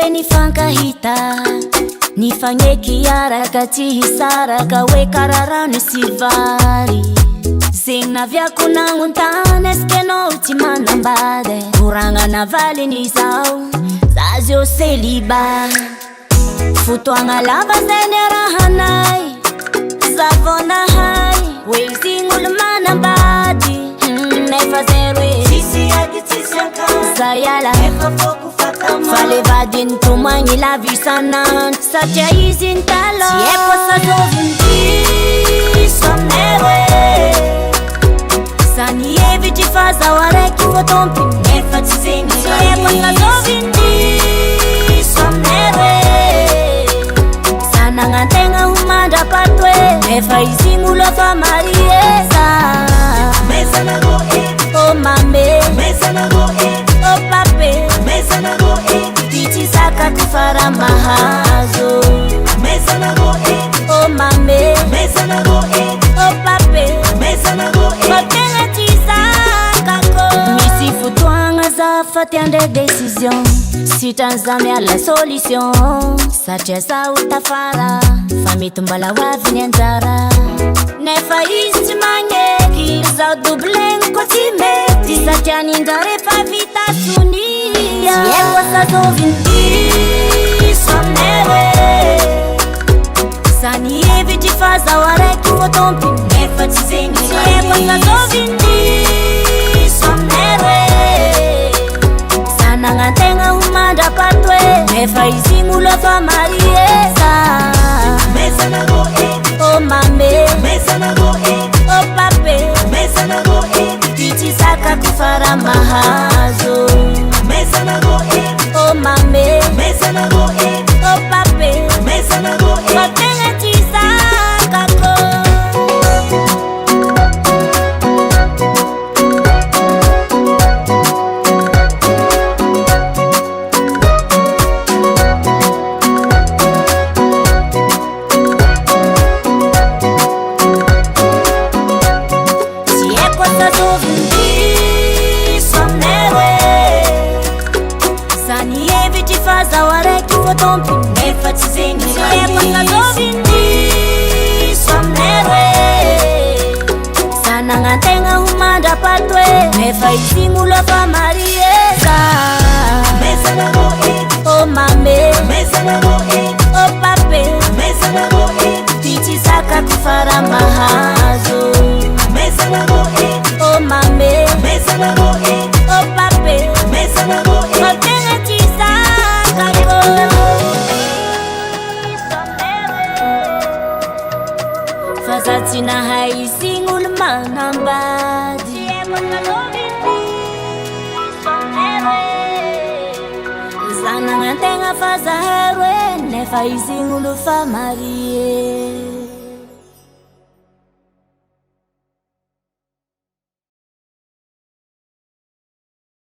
hoe nifankahita nifagneky araka tsy hisaraka hoe kararano sy vary zegny naviako nagnotany eske anao tsy manambady koragna navaliny zao za zio célibat fotoagna lava zay niarahanay zavonahay hoe izy gn'olo manambady nefa zay roe za iala fa le vadiny tomagny lavisanandro satria izy ntalo tsy haiko asadoviny diso aminay roe za nihevitry fa zaho araiky voatompiny nefa tsy zegny tsy haiko asadoviny diso aminay roe za nagnantegna ho mandrapato hoe nefa izy gn'olo fa marie za oh mame oh pape Dici saka kufara mahazo oh mame oh pape Matenga tisaka ko misi futuanga za fatiande décision sitanzame à la solution satria za utafara famitumbala wavini anjara nefa izy tsy magneky zao doubleng ko tsy mety satria ninjarefa vita sonia tsy haiko asadoviny diso aminay roe za nihevitry fa zaho araiky voatompiny nefa tsy zegny tsy haiko asadoviny diso aminay roe za nagnantegna ho mandrapato hoe nefa izy gn'olo fa marie za oh mame oh pape Dici saka kufara mahazo oh mame oh pape Matenga tisaka ko zaho araiky voatompiny nefa tsy zegny tsy haiko asadoviny diso aminay roe za nagnantegna ho mandrapato hoe nefa izy gn'olo fa marie za oh mame oh pape Dici saka kufara mahazo oh mame oh pape Matenga tisaka ko fa za tsy nahay izy gn'olo manambady za nagnantegna fa zahay roe nefa izy gn'olo fa marie